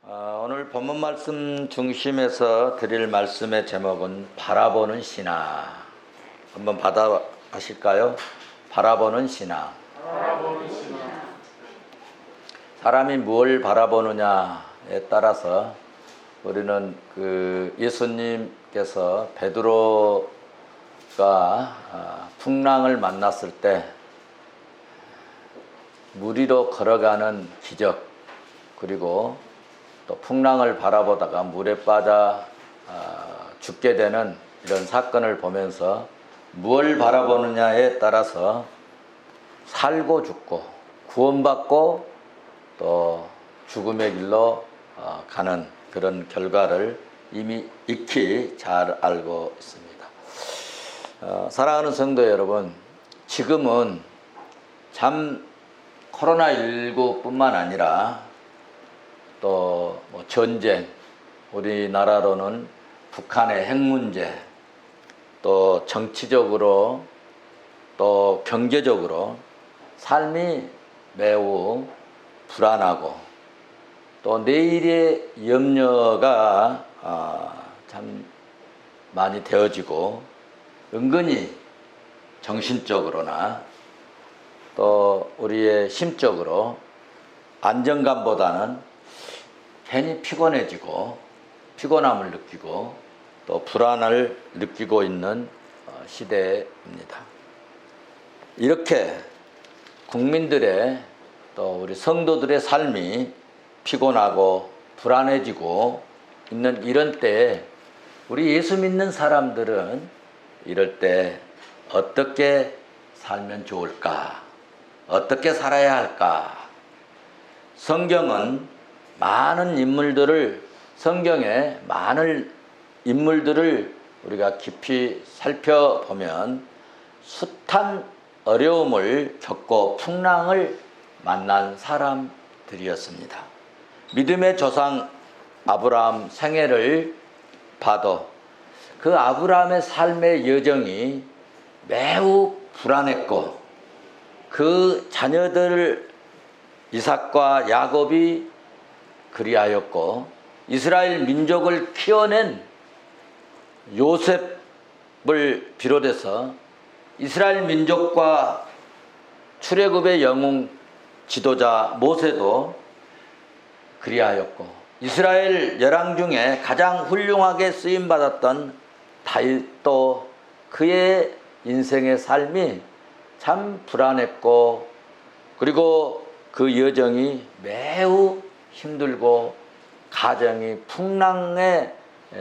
오늘 본문 말씀 중심에서 드릴 말씀의 제목은 바라보는 신앙. 한번 받아가실까요? 바라보는 신앙. 사람이 무엇을 바라보느냐에 따라서 우리는 예수님께서 베드로가 풍랑을 만났을 때 물 위로 걸어가는 기적, 그리고 또 풍랑을 바라보다가 물에 빠져 죽게 되는 이런 사건을 보면서 무엇을 바라보느냐에 따라서 살고 죽고 구원받고 또 죽음의 길로 가는 그런 결과를 이미 익히 잘 알고 있습니다. 사랑하는 성도 여러분, 지금은 참 코로나19뿐만 아니라 또 뭐 전쟁, 우리나라로는 북한의 핵 문제, 또 정치적으로 또 경제적으로 삶이 매우 불안하고 또 내일의 염려가 참 많이 되어지고 은근히 정신적으로나 또 우리의 심적으로 안정감보다는 괜히 피곤해지고 피곤함을 느끼고 또 불안을 느끼고 있는 시대입니다. 이렇게 국민들의 또 우리 성도들의 삶이 피곤하고 불안해지고 있는 이런 때에 우리 예수 믿는 사람들은 이럴 때 어떻게 살면 좋을까? 어떻게 살아야 할까? 성경은 성경에 많은 인물들을 우리가 깊이 살펴보면 숱한 어려움을 겪고 풍랑을 만난 사람들이었습니다. 믿음의 조상 아브라함 생애를 봐도 그 아브라함의 삶의 여정이 매우 불안했고 그 자녀들 이삭과 야곱이 그리하였고 이스라엘 민족을 키워낸 요셉을 비롯해서 이스라엘 민족과 출애굽의 영웅 지도자 모세도 그리하였고 이스라엘 열왕 중에 가장 훌륭하게 쓰임받았던 다윗도 그의 인생의 삶이 참 불안했고 그리고 그 여정이 매우 힘들고 가정이 풍랑에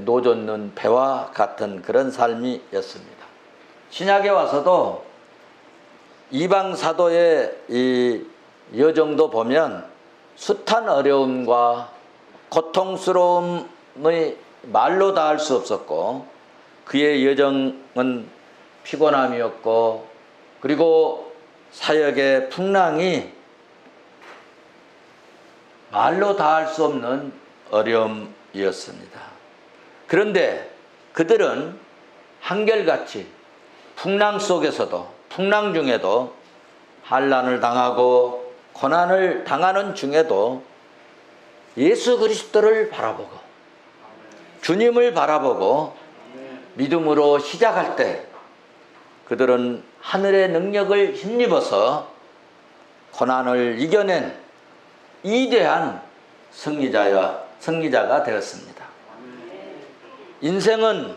노젓는 배와 같은 그런 삶이었습니다. 신약에 와서도 이방 사도의 이 여정도 보면 숱한 어려움과 고통스러움의 말로 다 할 수 없었고 그의 여정은 피곤함이었고 그리고 사역의 풍랑이 말로 다 할 수 없는 어려움이었습니다. 그런데 그들은 한결같이 풍랑 속에서도 풍랑 중에도 환난을 당하고 고난을 당하는 중에도 예수 그리스도를 바라보고 주님을 바라보고 믿음으로 시작할 때 그들은 하늘의 능력을 힘입어서 고난을 이겨낸 위대한 승리자가 되었습니다. 인생은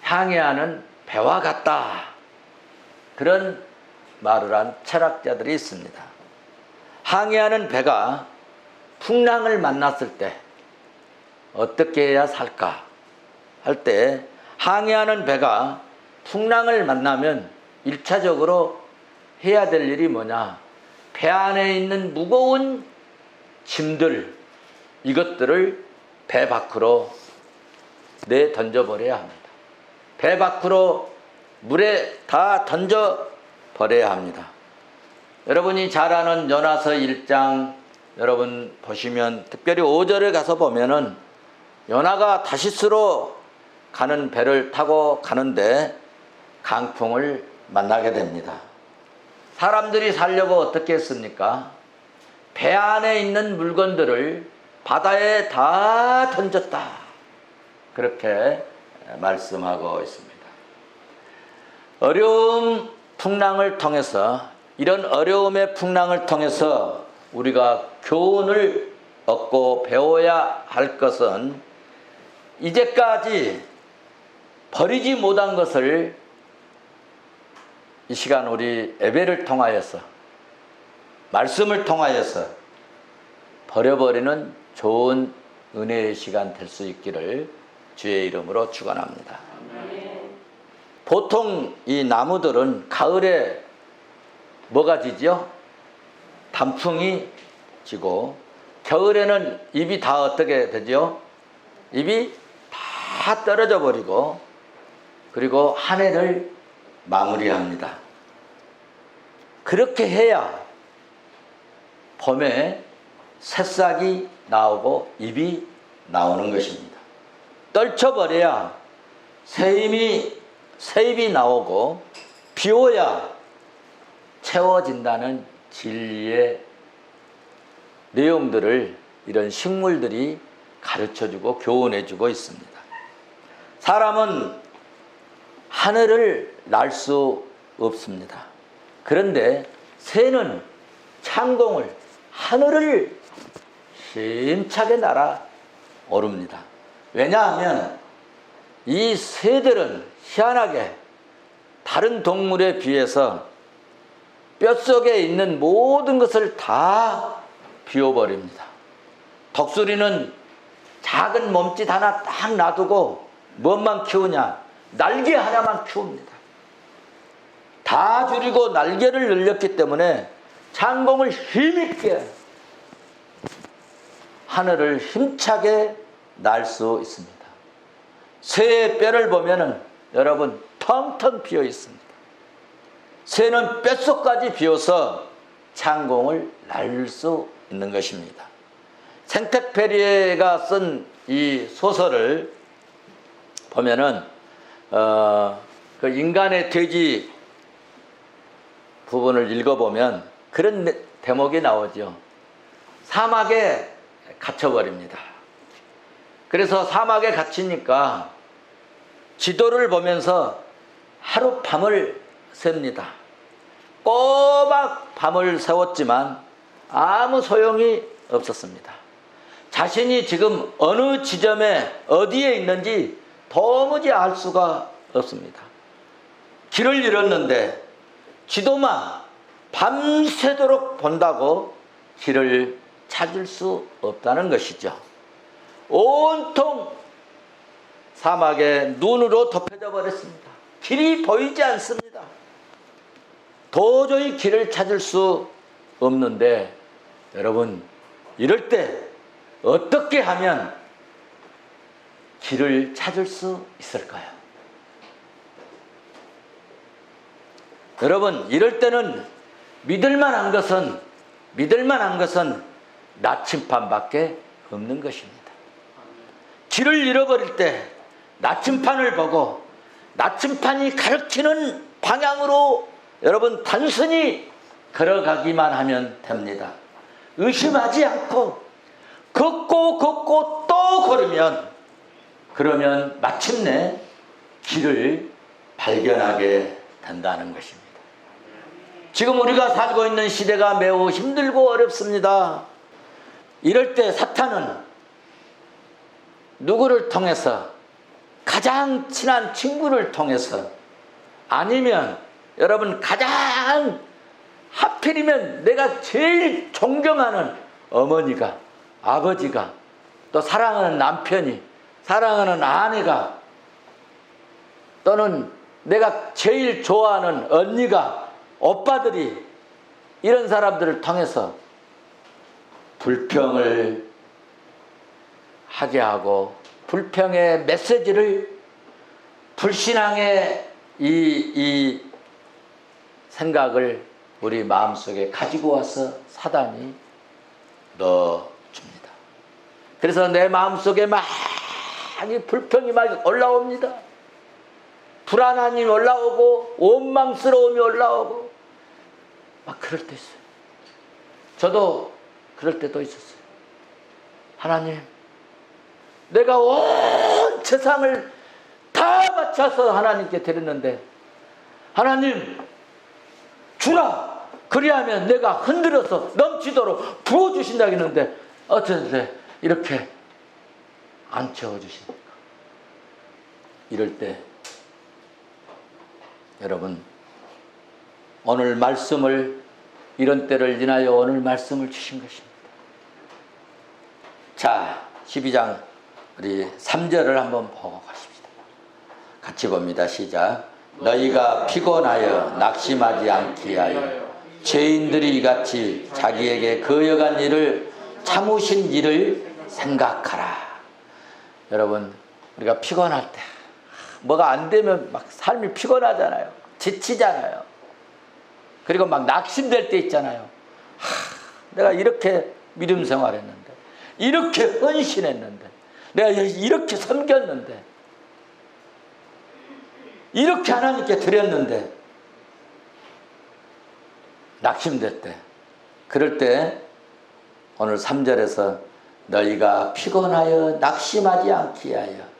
항해하는 배와 같다. 그런 말을 한 철학자들이 있습니다. 항해하는 배가 풍랑을 만났을 때 어떻게 해야 살까 할 때 항해하는 배가 풍랑을 만나면 1차적으로 해야 될 일이 뭐냐? 배 안에 있는 무거운 짐들, 이것들을 배 밖으로 내 던져버려야 합니다. 배 밖으로 물에 다 던져버려야 합니다. 여러분이 잘 아는 요나서 1장 여러분 보시면 특별히 5절에 가서 보면은 요나가 다시스로 가는 배를 타고 가는데 강풍을 만나게 됩니다. 사람들이 살려고 어떻게 했습니까? 배 안에 있는 물건들을 바다에 다 던졌다. 그렇게 말씀하고 있습니다. 어려움 풍랑을 통해서, 이런 어려움의 풍랑을 통해서 우리가 교훈을 얻고 배워야 할 것은 이제까지 버리지 못한 것을 이 시간 우리 예배를 통하여서, 말씀을 통하여서 버려버리는 좋은 은혜의 시간 될 수 있기를 주의 이름으로 축원합니다. 보통 이 나무들은 가을에 뭐가 지죠? 단풍이 지고, 겨울에는 잎이 다 어떻게 되죠? 잎이 다 떨어져 버리고, 그리고 한 해를 마무리합니다. 그렇게 해야 봄에 새싹이 나오고 잎이 나오는 것입니다. 떨쳐버려야 새 잎이 나오고, 비워야 채워진다는 진리의 내용들을 이런 식물들이 가르쳐주고 교훈해주고 있습니다. 사람은 하늘을 날 수 없습니다. 그런데 새는 창공을, 하늘을 힘차게 날아오릅니다. 왜냐하면 이 새들은 희한하게 다른 동물에 비해서 뼛속에 있는 모든 것을 다 비워버립니다. 독수리는 작은 몸짓 하나 딱 놔두고 무엇만 키우냐? 날개 하나만 키웁니다. 다 줄이고 날개를 늘렸기 때문에 창공을 힘있게, 하늘을 힘차게 날 수 있습니다. 새의 뼈를 보면은 여러분 텅텅 비어 있습니다. 새는 뼛속까지 비워서 창공을 날 수 있는 것입니다. 생텍페리에가 쓴 이 소설을 보면은 그 인간의 돼지 부분을 읽어보면 그런 대목이 나오죠. 사막에 갇혀버립니다. 그래서 사막에 갇히니까 지도를 보면서 하룻밤을 셉니다. 꼬박 밤을 세웠지만 아무 소용이 없었습니다. 자신이 지금 어느 지점에 어디에 있는지 도무지 알 수가 없습니다. 길을 잃었는데 지도만 밤새도록 본다고 길을 찾을 수 없다는 것이죠. 온통 사막에 눈으로 덮여져 버렸습니다. 길이 보이지 않습니다. 도저히 길을 찾을 수 없는데, 여러분, 이럴 때 어떻게 하면 길을 찾을 수 있을까요? 여러분, 이럴 때는 믿을 만한 것은 나침판밖에 없는 것입니다. 길을 잃어버릴 때 나침판을 보고 나침판이 가르치는 방향으로 여러분 단순히 걸어가기만 하면 됩니다. 의심하지 않고 걷고 또 걸으면, 그러면 마침내 길을 발견하게 된다는 것입니다. 지금 우리가 살고 있는 시대가 매우 힘들고 어렵습니다. 이럴 때 사탄은 누구를 통해서? 가장 친한 친구를 통해서, 아니면 여러분 가장 하필이면 내가 제일 존경하는 어머니가, 아버지가, 또 사랑하는 남편이, 사랑하는 아내가, 또는 내가 제일 좋아하는 언니가, 오빠들이, 이런 사람들을 통해서 불평을 하게 하고, 불평의 메시지를, 불신앙의 이 생각을 우리 마음속에 가지고 와서 사단이 넣어줍니다. 그래서 내 마음속에 많이 불평이 막 올라옵니다. 불안함이 올라오고 원망스러움이 올라오고 막 그럴 때 있어요. 저도 그럴 때도 있었어요. 하나님, 내가 온 세상을 다 바쳐서 하나님께 드렸는데 하나님 주라, 그리하면 내가 흔들어서 넘치도록 부어주신다 했는데 어쩌세 이렇게 안 채워주십니까? 이럴 때 여러분, 오늘 말씀을, 이런 때를 인하여 오늘 말씀을 주신 것입니다. 자, 12장 우리 3절을 한번 보고 가십시다. 같이 봅니다. 시작. 너희가 피곤하여 낙심하지 않게 하여 죄인들이 이같이 자기에게 거여간 일을 참으신 일을 생각하라. 여러분, 우리가 피곤할 때 뭐가 안 되면 막 삶이 피곤하잖아요. 지치잖아요. 그리고 막 낙심될 때 있잖아요. 내가 이렇게 믿음 생활했는데, 이렇게 헌신했는데, 내가 이렇게 섬겼는데, 이렇게 하나님께 드렸는데 낙심될 때, 그럴 때 오늘 3절에서 너희가 피곤하여 낙심하지 않게 하여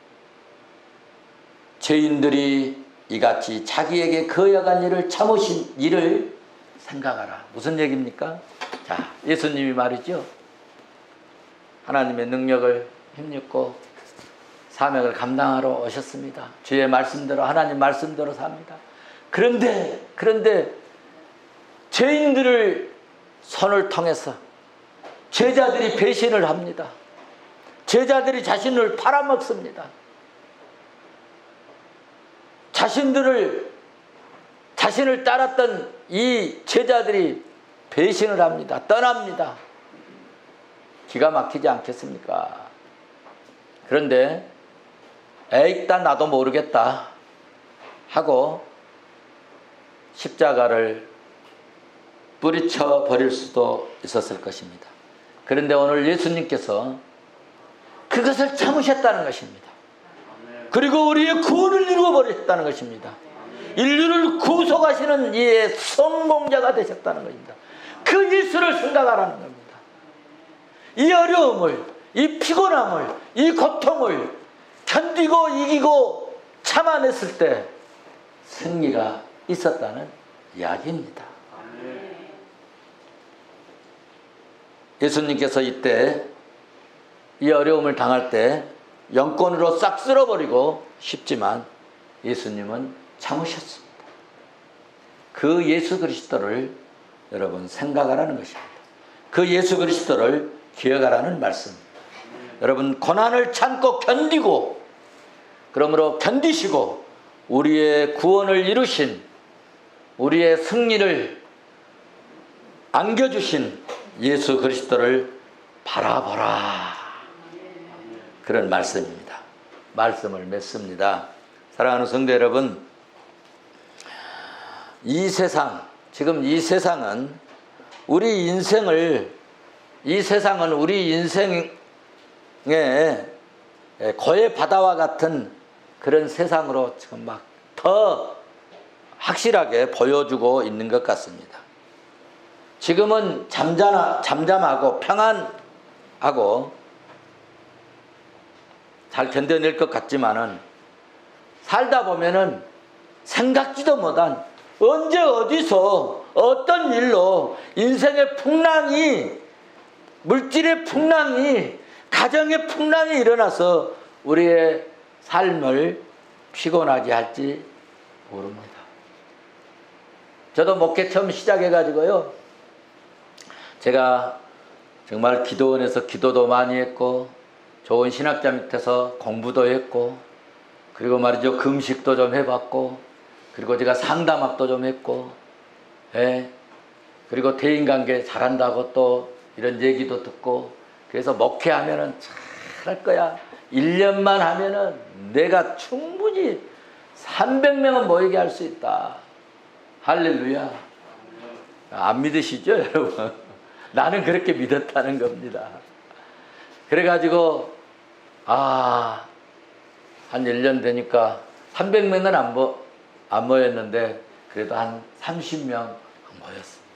죄인들이 이같이 자기에게 거여간 일을 참으신 일을 생각하라. 무슨 얘기입니까? 자, 예수님이 말이죠. 하나님의 능력을 힘입고 사명을 감당하러 오셨습니다. 주의 말씀대로, 하나님 말씀대로 삽니다. 그런데 죄인들을 손을 통해서 제자들이 배신을 합니다. 제자들이 자신을 팔아먹습니다. 자신을 따랐던 이 제자들이 배신을 합니다. 떠납니다. 기가 막히지 않겠습니까? 그런데 일단 나도 모르겠다 하고 십자가를 뿌리쳐 버릴 수도 있었을 것입니다. 그런데 오늘 예수님께서 그것을 참으셨다는 것입니다. 그리고 우리의 구원을 이루어 버리셨다는 것입니다. 인류를 구속하시는 이의 성공자가 되셨다는 것입니다. 그 예수를 생각하라는 겁니다. 이 어려움을, 이 피곤함을, 이 고통을 견디고 이기고 참아냈을 때 승리가 있었다는 이야기입니다. 예수님께서 이때 이 어려움을 당할 때 영권으로 싹 쓸어버리고 싶지만 예수님은 참으셨습니다. 그 예수 그리스도를 여러분 생각하라는 것입니다. 그 예수 그리스도를 기억하라는 말씀입니다. 여러분, 고난을 참고 견디고, 그러므로 견디시고 우리의 구원을 이루신, 우리의 승리를 안겨주신 예수 그리스도를 바라보라, 그런 말씀입니다. 말씀을 맺습니다. 사랑하는 성도 여러분, 이 세상, 지금 이 세상은 우리 인생의 고해 바다와 같은 그런 세상으로 지금 막 더 확실하게 보여주고 있는 것 같습니다. 지금은 잠잠하고 평안하고 잘 견뎌낼 것 같지만은 살다 보면은 생각지도 못한 언제 어디서 어떤 일로 인생의 풍랑이, 물질의 풍랑이, 가정의 풍랑이 일어나서 우리의 삶을 피곤하게 할지 모릅니다. 저도 목회 처음 시작해가지고요, 제가 정말 기도원에서 기도도 많이 했고 좋은 신학자 밑에서 공부도 했고, 그리고 말이죠, 금식도 좀 해봤고, 그리고 제가 상담학도 좀 했고, 그리고 대인관계 잘한다고 또 이런 얘기도 듣고, 그래서 목회하면은 잘할 거야, 1년만 하면은 내가 충분히 300명은 모이게 할 수 있다. 할렐루야. 안 믿으시죠, 여러분? 나는 그렇게 믿었다는 겁니다. 그래가지고 한 1년 되니까 300명은 안 모였는데 그래도 한 30명 모였습니다.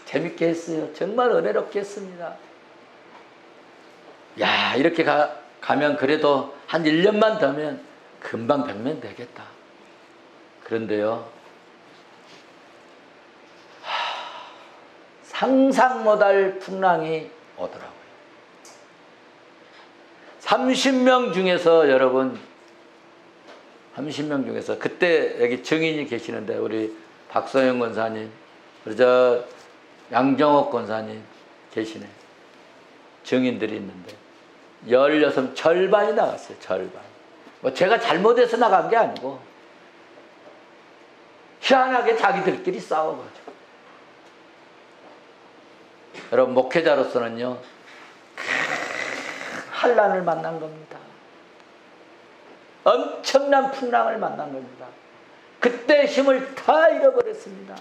재밌게 했어요. 정말 은혜롭게 했습니다. 이렇게 가면 그래도 한 1년만 더면 금방 100면 되겠다. 그런데요, 상상 못할 풍랑이 오더라고요. 30명 중에서 여러분, 30명 중에서 그때 여기 증인이 계시는데 우리 박성영 권사님, 그리고 저 양정옥 권사님 계시네. 증인들이 있는데 16 절반이 나갔어요. 절반. 뭐 제가 잘못해서 나간 게 아니고 희한하게 자기들끼리 싸워가지고. 여러분, 목회자로서는요, 한란을 만난 겁니다. 엄청난 풍랑을 만난 겁니다. 그때 힘을 다 잃어버렸습니다.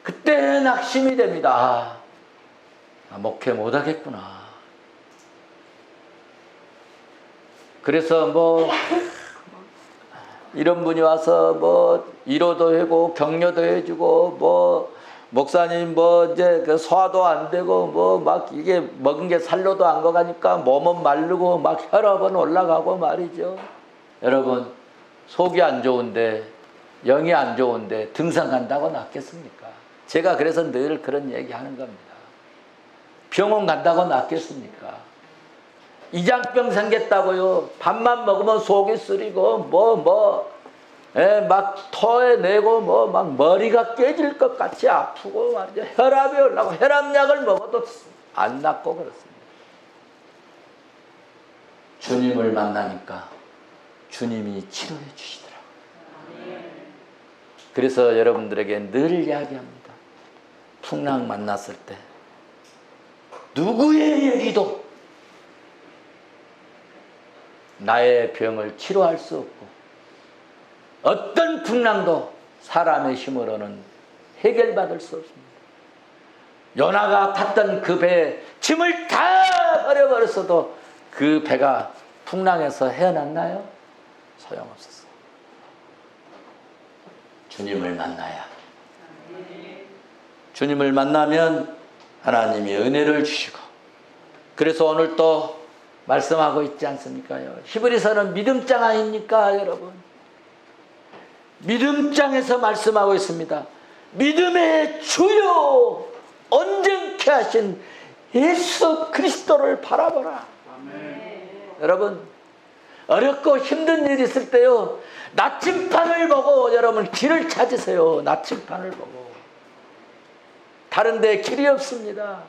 그때 낙심이 됩니다. 목회 못하겠구나. 그래서 뭐 이런 분이 와서 뭐 위로도 하고 격려도 해주고 뭐 목사님 뭐 이제 그 소화도 안 되고 뭐 막 이게 먹은 게 살로도 안 가니까 몸은 마르고 막 혈압은 올라가고 말이죠. 여러분, 속이 안 좋은데, 영이 안 좋은데 등산 간다고 낫겠습니까? 제가 그래서 늘 그런 얘기 하는 겁니다. 병원 간다고 낫겠습니까? 이장병 생겼다고요. 밥만 먹으면 속이 쓰리고 막 토해내고 뭐 막 머리가 깨질 것 같이 아프고 말이죠. 혈압이 올라가고 혈압약을 먹어도 안 낫고 그렇습니다. 주님을 만나니까 주님이 치료해 주시더라고요. 그래서 여러분들에게 늘 이야기합니다. 풍랑 만났을 때 누구의 얘기도 나의 병을 치료할 수 없고 어떤 풍랑도 사람의 힘으로는 해결받을 수 없습니다. 요나가 탔던 그 배에 짐을 다 버려버렸어도 그 배가 풍랑에서 헤어났나요? 소용없었어요. 주님을 만나야. 주님을 만나면 하나님이 은혜를 주시고, 그래서 오늘 또 말씀하고 있지 않습니까요? 히브리서는 믿음장 아닙니까, 여러분? 믿음장에서 말씀하고 있습니다. 믿음의 주요 온전케 하신 예수 그리스도를 바라보라. 아멘. 여러분, 어렵고 힘든 일이 있을 때요, 나침판을 보고 여러분 길을 찾으세요. 나침판을 보고. 다른 데 길이 없습니다.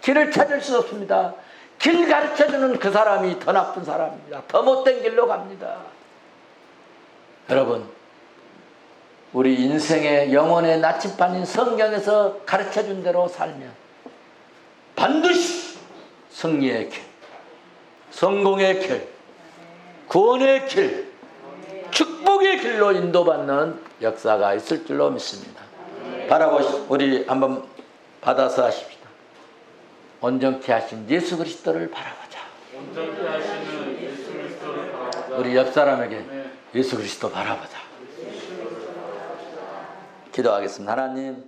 길을 찾을 수 없습니다. 길 가르쳐주는 그 사람이 더 나쁜 사람입니다. 더 못된 길로 갑니다. 여러분, 우리 인생의 영혼의 나침판인 성경에서 가르쳐준 대로 살면 반드시 승리의 길, 성공의 길, 구원의 길, 축복의 길로 인도받는 역사가 있을 줄로 믿습니다. 우리 한번 받아서 하십시다. 온전케 하신 예수 그리스도를 바라보자. 온전케 하시는 예수 그리스도를 바라보자. 우리 옆 사람에게 예수 그리스도 바라보자. 기도하겠습니다. 하나님,